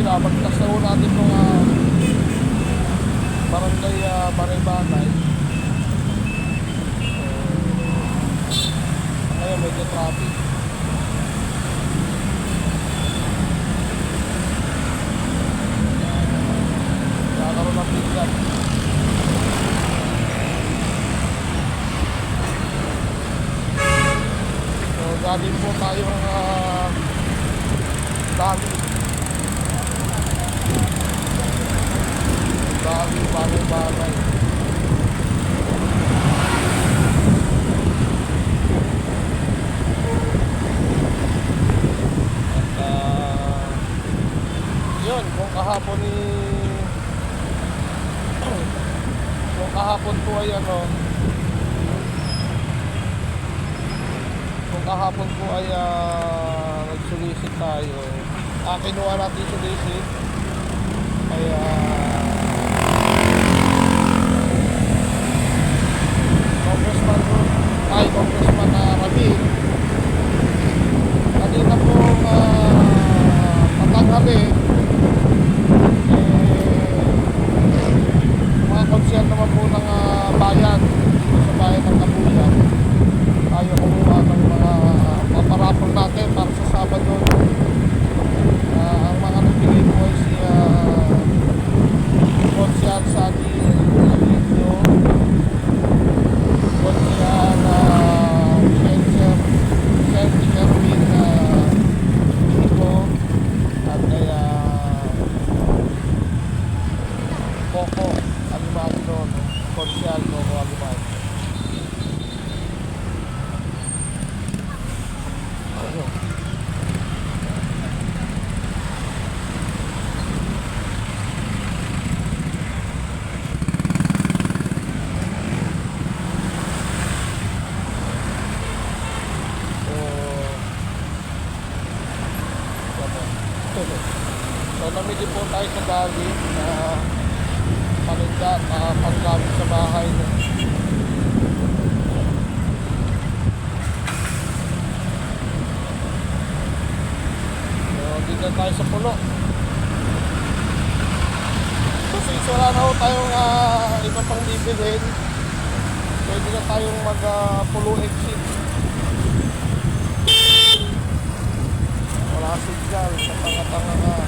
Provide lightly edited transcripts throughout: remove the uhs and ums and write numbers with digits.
binabagtas na ho natin ng barangay Banay-Banay. Ngayon medyo traffic. Nakaroon ng pizza. So galing po tayong dami Banay-Banay. At yun, kung kahapon po ay nag-solicit tayo, kinuha natin solicit, kaya Congressman Ramil kanina po matanghali mga konsyel naman po ng bayan sa bayan ng Kabuyan. Tayo kumuha ng mga paparapol natin para sa Sabado. Ang mga nagbigay po ay si konsyel Sani Alito, konsyel Senti Kerwin Iko, at kaya Coco Alimado, konsyel Coco Alimado. So namili po tayo sa dali na paninda na panggamit sa bahay. So dito tayo sa puno. So since wala na ho tayong iba pang bibilhin, pwede na tayong mag-pulo exit. Wala signal sa tanga-tanga ka.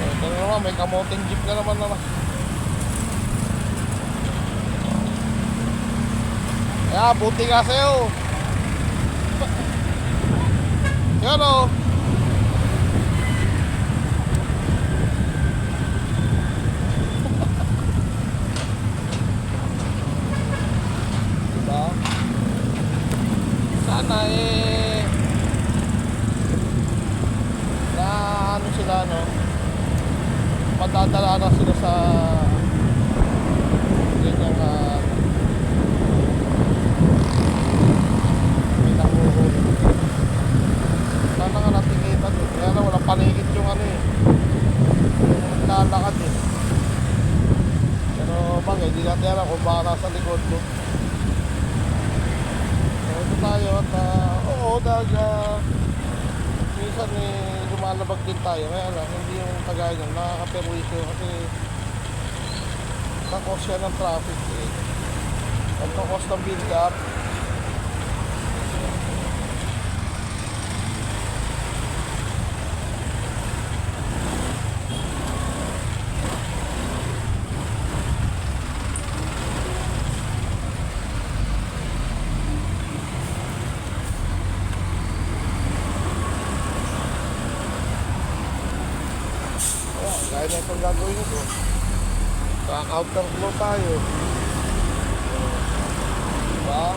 Ito na naman, may kamoting jeep na naman. Kaya buti nga sa'yo. Yan o. Sana na ano sila madadala na sila sa ganyang pinakuhuli. Sana nga natingitan kaya na walang paligid yung lalakad pero bagay di natin alam kung baka nasa likod mo. Tayo at minsan lumalabag din tayo, kaya lang hindi yung kagaya nyo nakakaperwisyo kasi kakos yan ng traffic kakos ng build up. Kaya na itong gagawin ito. Counter flow tayo. Diba?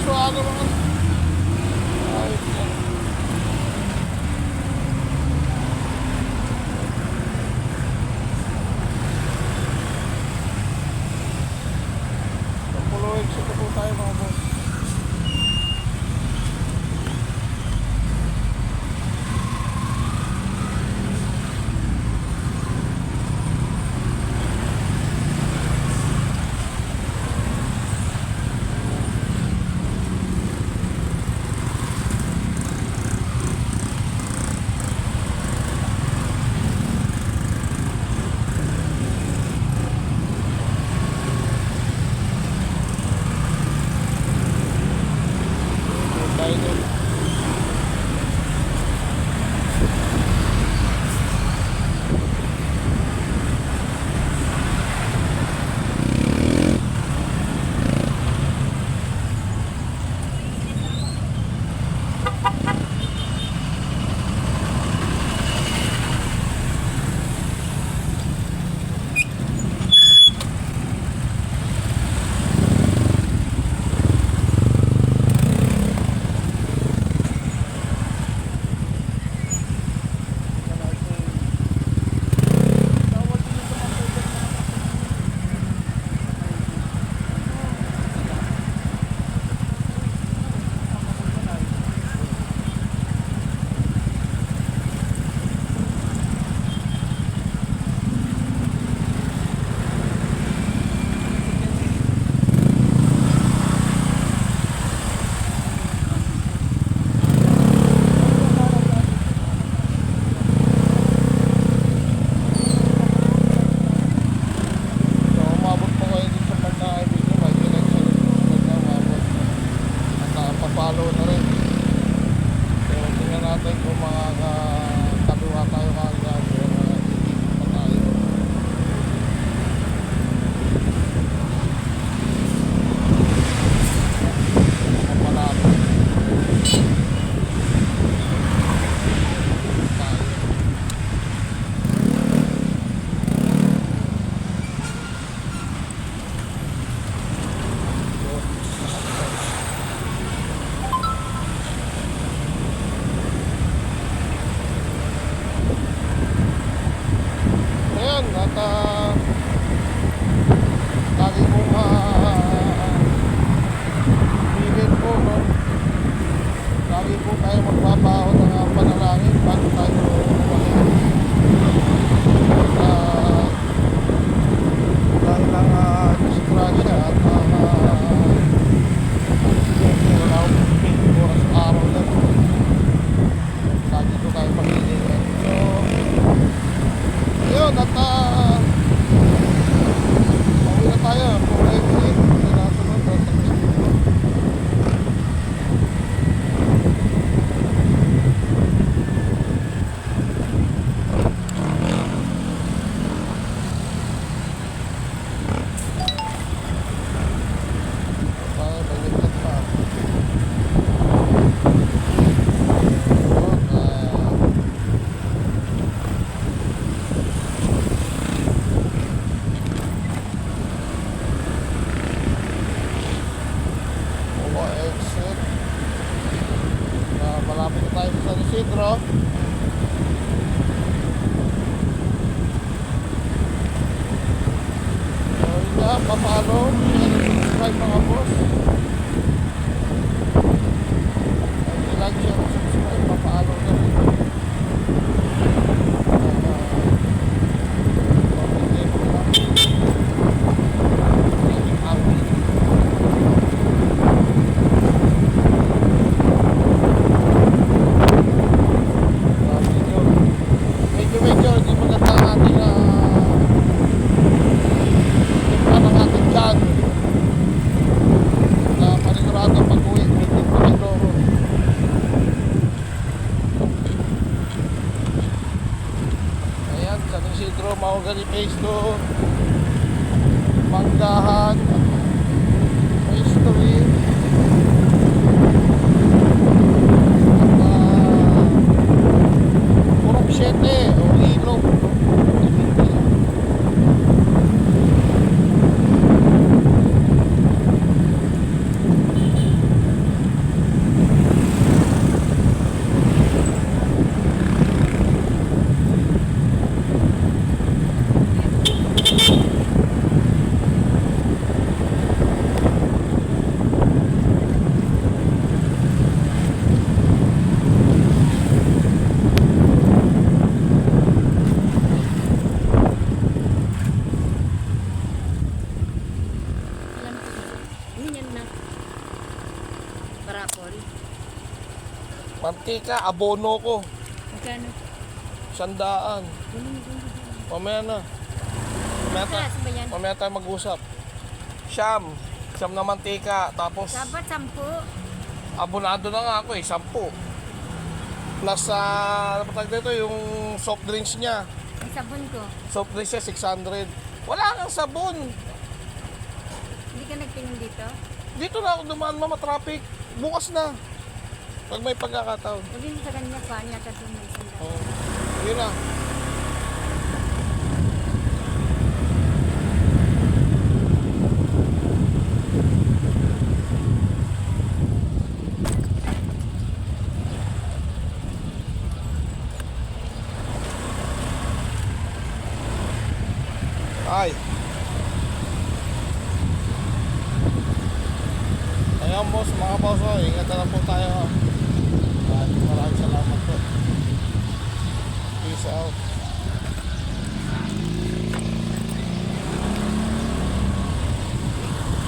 ano naman. Ayos na. Pulo exit na po tayo mga boss. Tayo dun. So, umabot po kayo dito sa pagka-ibig may connection na umabot. At papalo na rin. So, tingnan natin kung mga kaliwa tayo kagad. Pa tayo. Mapalapit. Tayo. Ayan, at lagi pong bilin po, no? Lagi po tayo magbabaon ng panalangin bago tayo umalis. Dahil ang disgrasya at aksidente, wala akong pipili oras araw na. Lagi po tayo mag-iingat. So, yun, at pauwi na tayo. Kung exit, sinasunod na sa Mexico. Tayo, may ligtas pa. Exit. Malapit na tayo sa San Isidro. So yun nga, papalo. Subscribe mga boss. Like, share, subscribe, papalo na rin. Medyo hindi maganda ang ating ang ating dyan na panigurado pag-uwi medyo paniguro. Ayan, San Isidro, Mahogany Phase 2, Manggahan, Phase 3, Purok 7 o Ilog. Parapol. Mantika, abono ko. Magkano? 100. Mamaya na. Mataas ba yan? Mamaya tayo mag-usap. Siyam na mantika. Tapos, Dapat 10. abonado na nga ako 10. Plus, ano ba tawag dito, yung soft drinks niya. Ang sabon ko. Soft drinks niya, 600. Wala kang sabon. Hindi ka nagtingin dito? Dito na ako dumaan, mama, traffic. Bukas na. Pag may pagkakataon. Sabihin mo sa kanya pa niya kasi may sandal. Oo. Yun na. Ay. Ayan boss, mga boss, ingat na lang po tayo. Maraming salamat po. Peace out.